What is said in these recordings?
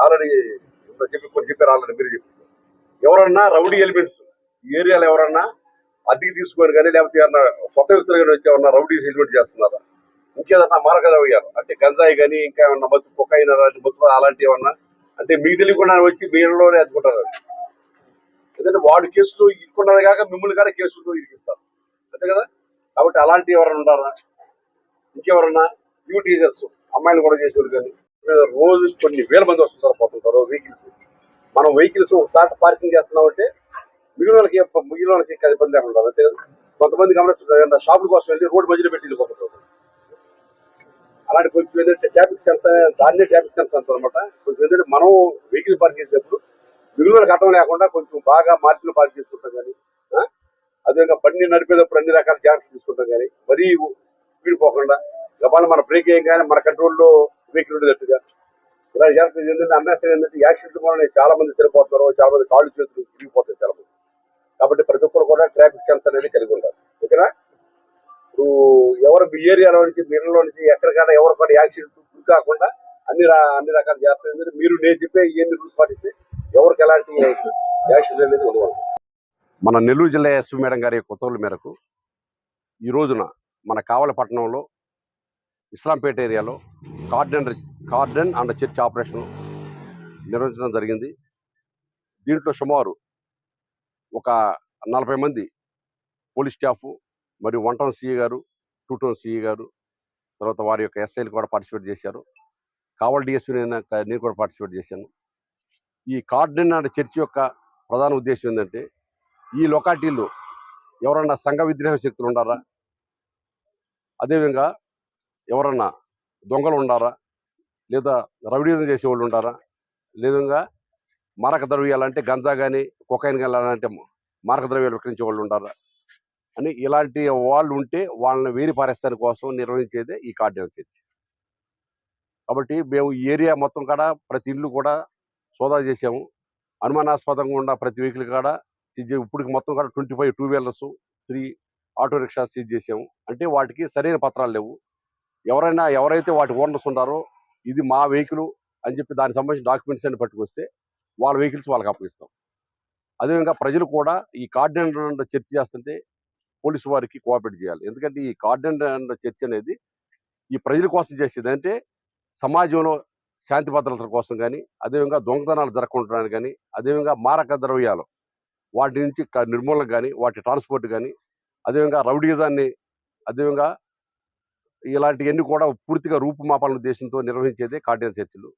Already చెప్పారు, already మీరు చెప్పారు. ఎవరన్నా రౌడీ ఎలిమెంట్స్ ఈ ఏరియాలో ఎవరన్నా అద్దెకి తీసుకొని కానీ లేకపోతే ఏమన్నా కొత్త వ్యక్తులు కానీ వచ్చి ఏమన్నా రౌడీ ఎలిమెంట్ చేస్తున్నారా, ఇంకేదన్నా మారకదయ్యారు అంటే గంజాయి కానీ ఇంకా ఏమన్నా మత్తు పొక్కైన మత్తు అలాంటివి ఏమన్నా అంటే మీకు తెలియకుండా వచ్చి మీలోనే అద్దుకుంటారు. ఎందుకంటే వాడు కేసులు ఇరుక్కున్నది కాక మిమ్మల్ని కానీ కేసులతో ఇరికిస్తారు అంతే కదా. కాబట్టి అలాంటి ఎవరైనా ఉన్నారా, ఇంకెవరన్నా న్యూ టీచర్స్ అమ్మాయిలు కూడా చేసేవాళ్ళు కానీ రోజు కొన్ని వేల మంది వస్తుంటారు పోతుంటారు వెహికల్స్. మనం వెహికల్స్ ఒకసారి పార్కింగ్ చేస్తున్నామంటే మిగిలిన వాళ్ళకి ఇబ్బంది లేకుండా అంతే కదా. కొంతమంది గమనిస్తున్నారు షాపుల కోసం వెళ్ళి రోడ్డు మధ్యలో పెట్టి వెళ్ళిపోతుంటారు. అలాంటి కొంచెం ఏంటంటే ట్రాఫిక్ సెన్స్, దాన్నే ట్రాఫిక్ సెన్స్ అంటారు అనమాట. కొంచెం ఏంటంటే మనం వెహికల్ పార్క్ చేసేటప్పుడు మిగిలిన కట్టడం లేకుండా కొంచెం బాగా మార్జిన్ పార్క్ చేసుకుంటాం కానీ, అదేవిధంగా బండి నడిపేటప్పుడు అన్ని రకాల జాగ్రత్తలు తీసుకుంటాం కానీ మరీ స్పీడ్ పోకుండా గబాలను మన బ్రేక్ వేయం కానీ మన కంట్రోల్లో వెహికల్ ఉండేటట్టుగా ఇలా జాగ్రత్తలు ఏంటంటే అన్నేసం ఏంటంటే యాక్సిడెంట్ వల్ల చాలా మంది చనిపోతారు, చాలా మంది కాళ్ళు చేతులు తిరిగిపోతారు చాలా మంది. కాబట్టి ప్రతి ఒక్కరు కూడా ట్రాఫిక్ సెన్స్ అనేది కలిగి ఉంటారు. ఓకేనా. ఇప్పుడు ఎవరు మీ ఏరియాలో నుంచి మీరులో నుంచి ఎక్కడికైనా ఎవరు కూడా యాక్సిడెంట్ కాకుండా అన్ని రకాల జాగ్రత్తలు మీరు నేను చెప్పే ఎన్ని రూల్స్ పాటిస్తే ఎవరికి ఎలాంటి యాక్సిడెంట్ అనేది ఉండదు. మన నెల్లూరు జిల్లా ఎస్పీ మేడం గారి ఉత్తర్వుల మేరకు ఈ రోజున మన కావలపట్నంలో ఇస్లాంపేట ఏరియాలో కార్డన్ అండ్ చర్చ్ ఆపరేషన్ నిర్వహించడం జరిగింది. దీంట్లో సుమారు ఒక 40 మంది పోలీస్ స్టాఫ్ మరియు 1 టౌన్ సిఐ గారు, 2 టౌన్ సిఐ గారు, తర్వాత వారి యొక్క ఎస్ఐలు కూడా పార్టిసిపేట్ చేశారు. కావల్ డిఎస్పీ నేను కూడా పార్టిసిపేట్ చేశాను. ఈ కార్డన్ అండ్ చర్చ్ యొక్క ప్రధాన ఉద్దేశం ఏంటంటే ఈ లొకాలిటీలో ఎవరన్నా సంఘ విద్రోహ శక్తులు ఉండారా, అదేవిధంగా ఎవరన్నా దొంగలు ఉండారా, లేదా రౌడీజం చేసేవాళ్ళు ఉండారా, లేదా మారక ద్రవ్యాలు అంటే గంజా కానీ కొకైన్ కానీ అలాంటి మారక ద్రవ్యాలు విక్రయించే వాళ్ళు ఉండారా అని ఇలాంటి వాళ్ళు ఉంటే వాళ్ళని వేరి పారేస్తాని కోసం నిర్వహించేదే ఈ కార్డన్ చర్చ్. కాబట్టి మేము ఈ ఏరియా మొత్తం కాడ ప్రతి ఇల్లు కూడా సోదా చేసాము. అనుమానాస్పదంగా ఉన్న ప్రతి వెహికల్ కాడ సీజ్ ఇప్పటికి మొత్తం కూడా 25 2 వీలర్స్, 3 ఆటో రిక్షా సీజ్ చేసాము. అంటే వాటికి సరైన పత్రాలు లేవు. ఎవరైతే వాటి ఓనర్స్ ఉన్నారో ఇది మా వెహికల్ అని చెప్పి దానికి సంబంధించిన డాక్యుమెంట్స్ అన్ని పట్టుకొస్తే వాళ్ళ వెహికల్స్ వాళ్ళకి అప్పగిస్తాం. అదేవిధంగా ప్రజలు కూడా ఈ కార్డన్ చర్చ్ చేస్తుంటే పోలీసు వారికి కోఆపరేట్ చేయాలి. ఎందుకంటే ఈ కార్డన్ చర్చ్ అనేది ఈ ప్రజల కోసం చేసేది. అంటే సమాజంలో శాంతి భద్రతల కోసం కానీ, అదేవిధంగా దొంగతనాలు జరగకుండడానికి కానీ, అదేవిధంగా మారక ద్రవ్యాలు వాటి నుంచి నిర్మూలన కానీ, వాటి ట్రాన్స్పోర్ట్ కానీ, అదేవిధంగా రౌడీజాన్ని, అదేవిధంగా ఇలాంటివన్నీ కూడా పూర్తిగా రూపుమాపాలనే ఉద్దేశంతో నిర్వహించేదే కార్డన్ చర్చిలు.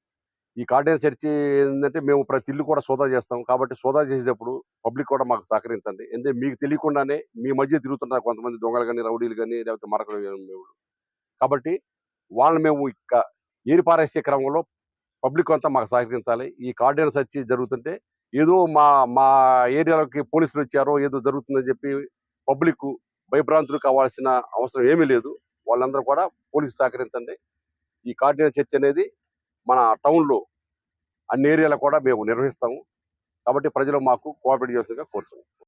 ఈ కార్డన్ చర్చి ఏంటంటే మేము ప్రతి ఇల్లు కూడా సోదా చేస్తాం. కాబట్టి సోదా చేసేటప్పుడు పబ్లిక్ కూడా మాకు సహకరించండి. ఎందుకంటే మీకు తెలియకుండానే మీ మధ్య తిరుగుతున్నారు కొంతమంది దొంగలు కానీ, రౌడీలు కానీ, లేకపోతే మరొకరు. కాబట్టి వాళ్ళని మేము ఏరి పారేసే క్రమంలో పబ్లిక్ అంతా మాకు సహకరించాలి. ఈ కార్డన్ చర్చ్ జరుగుతుంటే ఏదో మా ఏరియాలోకి పోలీసులు వచ్చారో ఏదో జరుగుతుందని చెప్పి పబ్లిక్ భయభ్రాంతులు కావాల్సిన అవసరం ఏమీ లేదు. వాళ్ళందరూ కూడా పోలీసు సహకరించండి. ఈ కార్డన్ చర్చ్ అనేది మన టౌన్లో అన్ని ఏరియాలో కూడా మేము నిర్వహిస్తాము. కాబట్టి ప్రజలు మాకు కోఆపరేట్ చేయాల్సిందిగా కోరుతున్నాం.